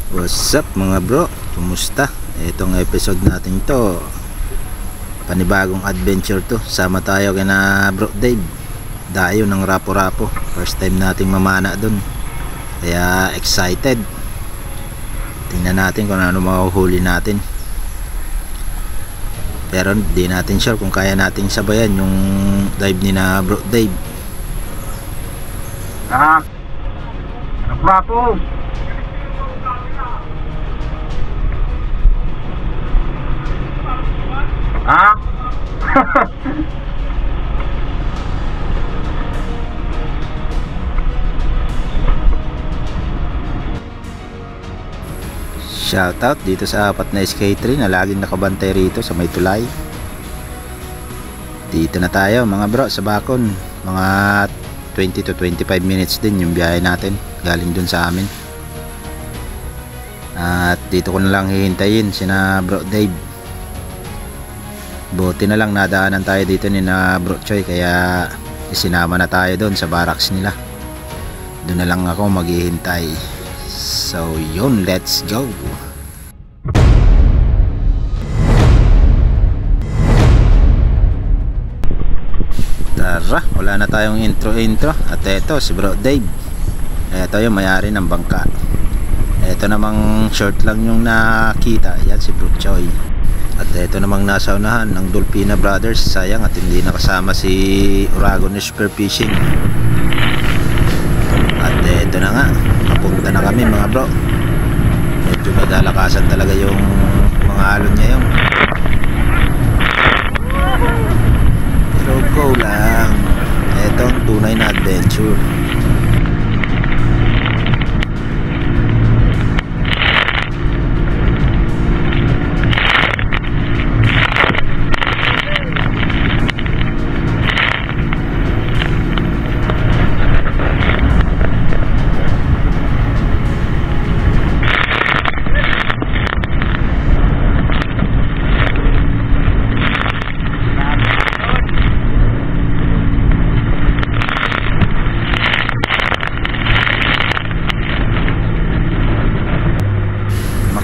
What's up mga bro? Kumusta? Itong episode natin to, panibagong adventure to. Sama tayo kina bro Dave, dayo ng Rapo-Rapo. First time nating mamana dun, kaya excited. Tingnan natin kung ano mahuhuli natin, pero di natin sure kung kaya nating sabayan yung dive ni na bro Dave. Rapo. Shoutout dito sa apat na SK3 na laging nakabantay rito sa may tulay. Dito na tayo mga bro sa Bacon. Mga 20 to 25 minutes din yung biyahe natin galing dun sa amin. At dito ko na lang hihintayin sina bro Dave. Buti na lang nadaanan tayo dito ni na bro Choy, kaya isinama na tayo doon sa barracks nila. Doon na lang ako maghihintay. So yun, let's go. Tara, wala na tayong intro. At eto si bro Dave. Eto yung mayari ng bangka. Eto namang short lang yung nakita. Yan si bro Choy. At ito namang nasa unahan ng Dolpina Brothers. Sayang at hindi nakasama si Uragon Spearfishing. At ito na nga, papunta na kami mga bro. Medyo naglalakasan talaga yung mga alon niya yun. Pero go lang. Ito ang tunay na adventure.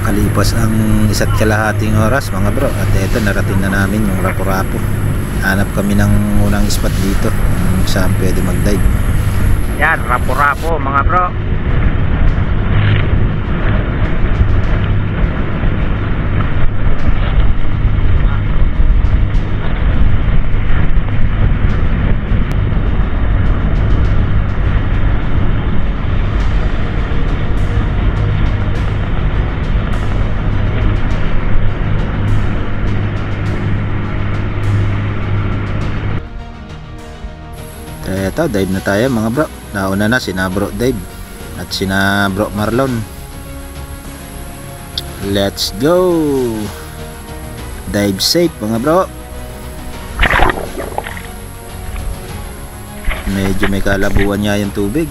Makalipas ang 1.5 oras mga bro, at eto narating na namin yung Rapo-Rapo. Hanap kami ng unang spot dito kung saan pwede mag-dive. Yan, Rapo-Rapo mga bro. Eto, dive na tayo mga bro. Nauna na sina bro Dave at sina bro Marlon. Let's go. Dive safe mga bro. Medyo may kalabuan niya yung tubig.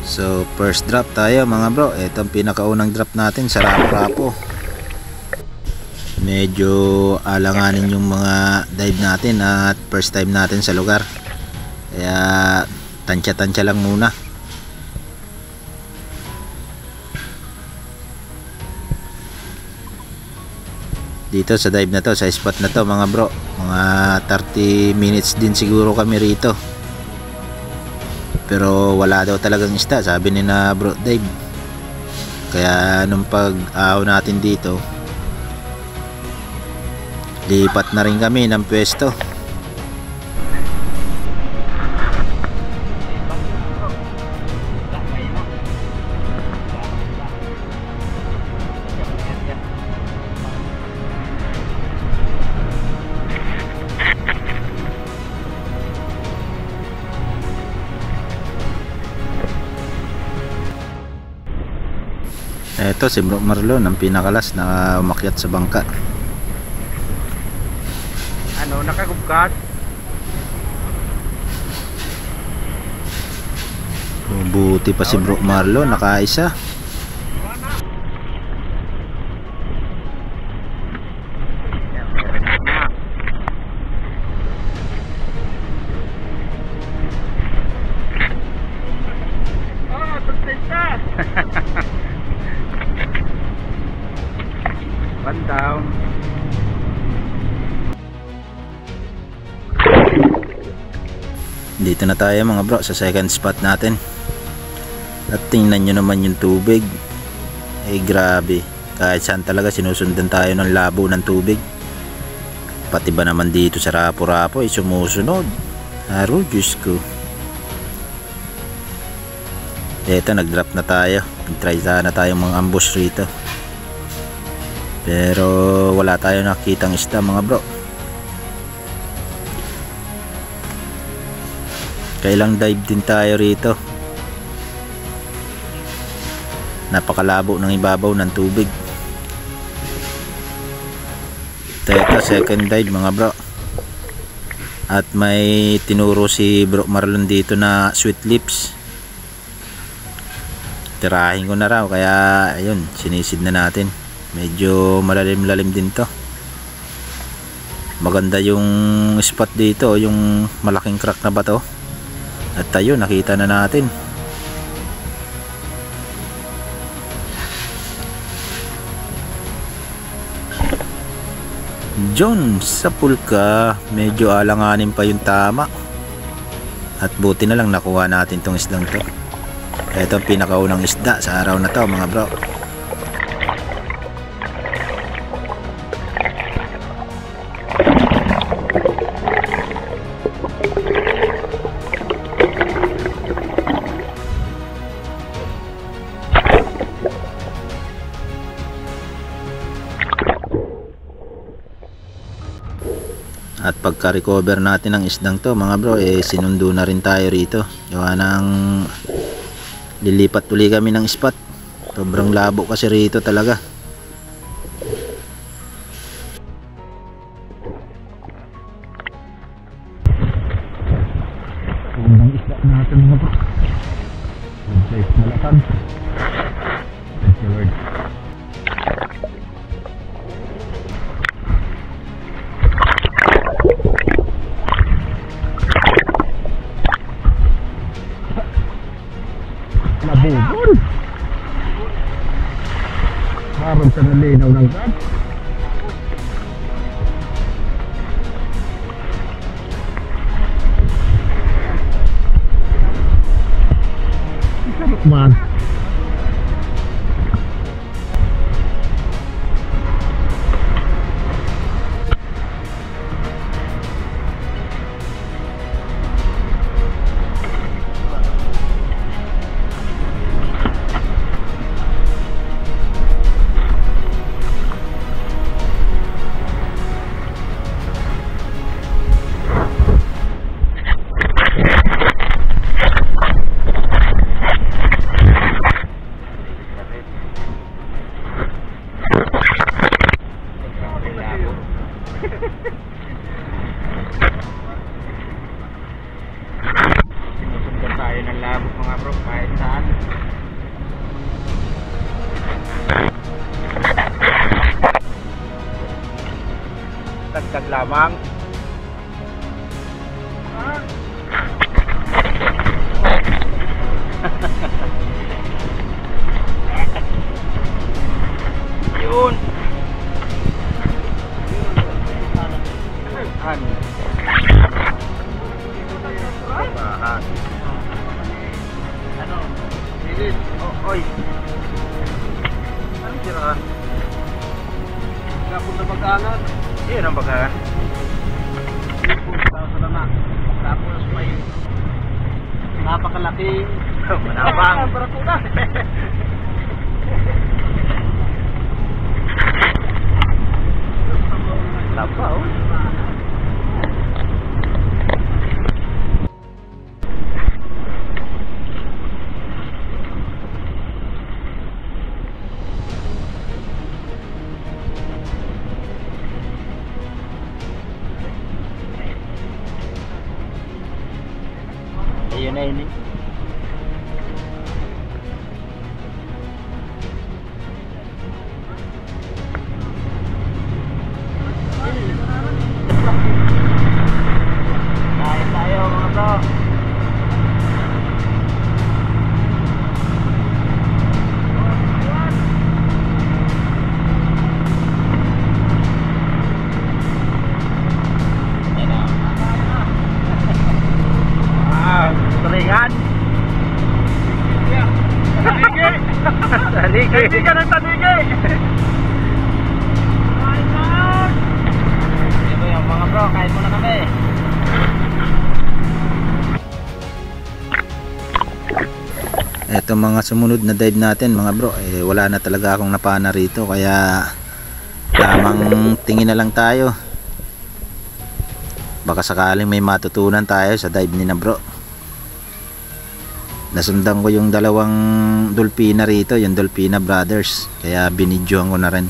So first drop tayo mga bro. Ito ang pinakaunang drop natin sa Rapo-Rapo. Medyo alanganin yung mga dive natin at first time natin sa lugar, kaya tansya lang muna. Dito sa dive na to, sa spot na to mga bro, mga 30 minutes din siguro kami rito, pero wala daw talagang isda, sabi ni na bro Dave. Kaya nung pag-aw natin dito, lipat na rin kami ng pwesto. Eto si Bro Marlon ang pinakalas na umakyat sa bangka. Ano, nakagubkat? Buti pa si Bro Marlon, nakaisa. Dito na tayo mga bro sa second spot natin. At tingnan nyo naman yung tubig. Eh grabe, kahit saan talaga sinusundan tayo ng labo ng tubig. Pati ba naman dito sa Rapo-Rapo ay sumusunod. Aro, Diyos ko. Eto, nag-drop na tayo. Try na tayong mga ambush rito. Pero wala tayo nakitang isda mga bro. Kailang dive din tayo rito. Napakalabo ng ibabaw ng tubig. Ito second dive mga bro. At may tinuro si Bro Marlon dito na sweet lips. Tirahin ko na raw, kaya ayun, sinisid na natin. Medyo malalim-lalim din to. Maganda yung spot dito, yung malaking crack na bato. At tayo, nakita na natin. John, sa pulka, medyo alanganin pa yung tama. At buti na lang nakuha natin tong isdang to. Ito ang pinakaunang isda sa araw na to mga bro. At pagka-recover natin ng isdang to mga bro, eh sinundo na rin tayo rito. Gawa ng lilipat uli kami ng spot. Sobrang labo kasi rito talaga. Unang isda natin mga bro. Good size na lakan. Thank you Lord. Nabubol. Harap sa nalinaw ng gad. Sarap man. Sinusundan tayo ng labo mga bro kahit saan. Dagdag lamang. Yun. Bahan. Ano? Silis. Oh, oy. Ano sira? Kapag na baganan. Iyan ang baganan. Tapos may napakalaki manabang. Barakuda. Lapaw. Ayun na yun eh. Kain tayo mga bro. bro, kain muna kami. Eto mga sumunod na dive natin mga bro, wala na talaga akong napana rito, kaya tamang tingin na lang tayo. Baka sakaling may matutunan tayo sa dive ni na bro. Nasundan ko yung dalawang Dolpina rito, yung Dolpina Brothers, kaya binidyohan ko na rin.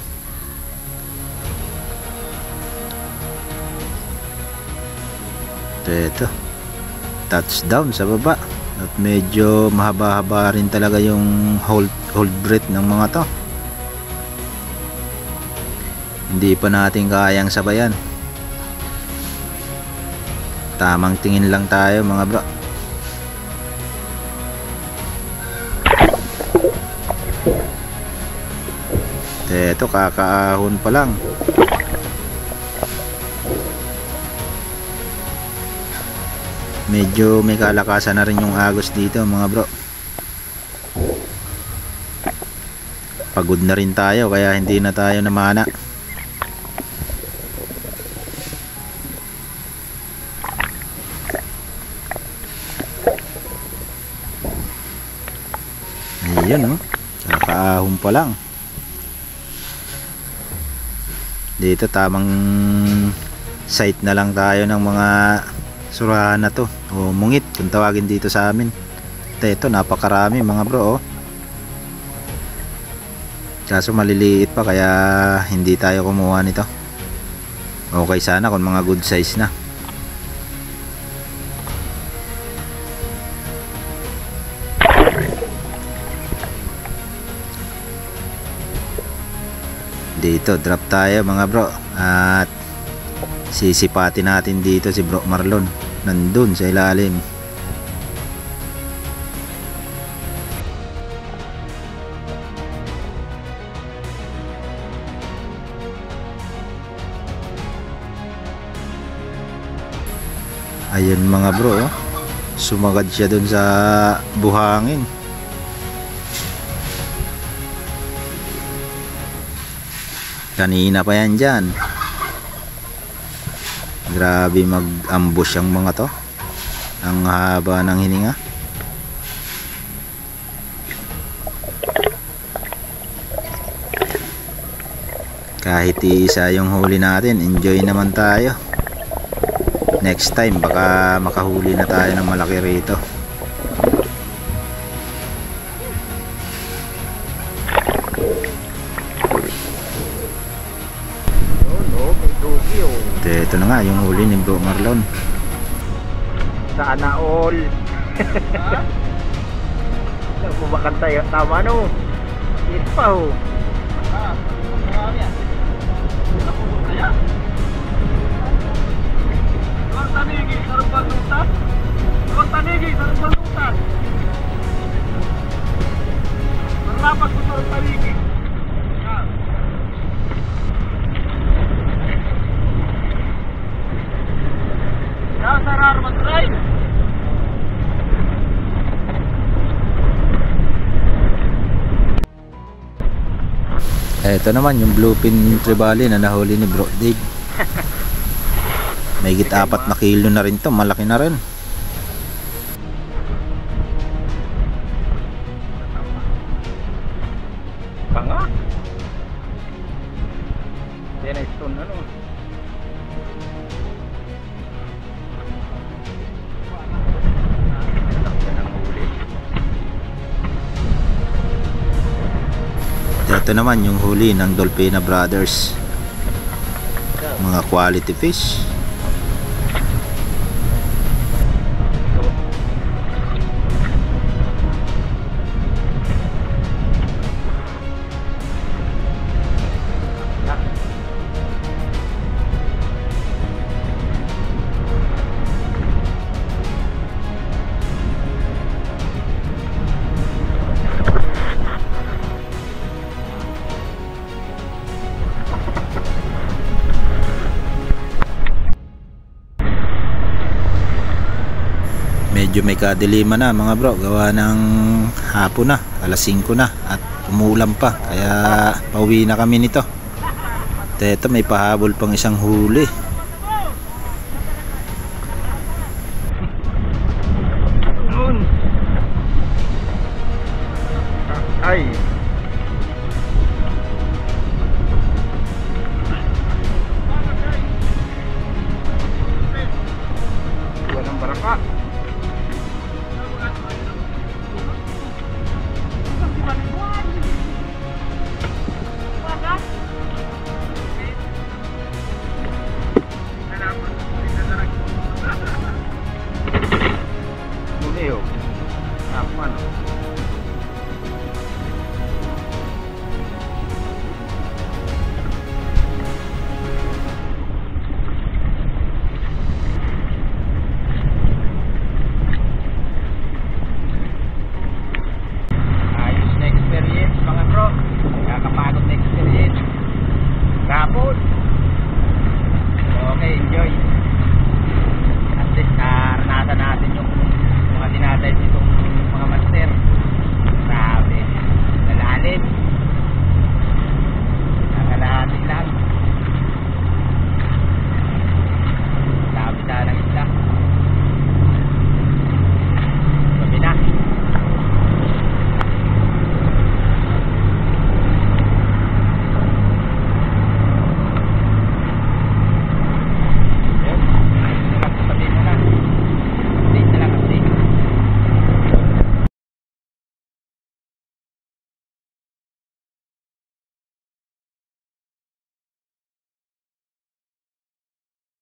Ito, touchdown sa baba. At medyo mahaba-haba rin talaga yung hold breath ng mga to. Hindi pa natin kayang sabayan. Tamang tingin lang tayo mga bro. Ito, kakaahon pa lang. Medyo may kalakasan na rin yung agos dito mga bro. Pagod na rin tayo kaya hindi na tayo namana. Ayun, oh. Kakaahon pa lang. Dito tamang site na lang tayo ng mga surahan na to, o mungit kung tawagin dito sa amin. Ito napakarami mga bro, oh. Kaso maliliit pa kaya hindi tayo kumuha nito. Okay sana kung mga good size na. Dito drop tayo mga bro, at sisipatin natin dito si Bro Marlon, nandun sa ilalim. Ayun mga bro, sumagad siya dun sa buhangin. Kanina pa yan dyan. Grabe mag-ambush ang mga to. Ang haba ng hininga. Kahit isa yung huli natin, enjoy naman tayo. Next time baka makahuli na tayo ng malaki rito. Ito na nga yung huli ni Bro Marlon. Sana all. Bumakan tayo. Tama no. Ito pa ho. Ang tanigi, sarong bandutan. Ang tanigi, sarong bandutan. Marapat ko sarong tanigi. Sarar mag-drive. Ito naman yung bluefin trevally na nahuli ni Bro Dave. May higit 4 na kilo na rin to, malaki na rin. Panga? Yan ay stone ano. Ito naman yung huli ng Dolpina Brothers, mga quality fish. Medyo may kadiliman na mga bro, gawa ng hapon na, alas 5 na at umuulan pa, kaya pauwi na kami nito. Ito may pahabol pang isang huli. Ah.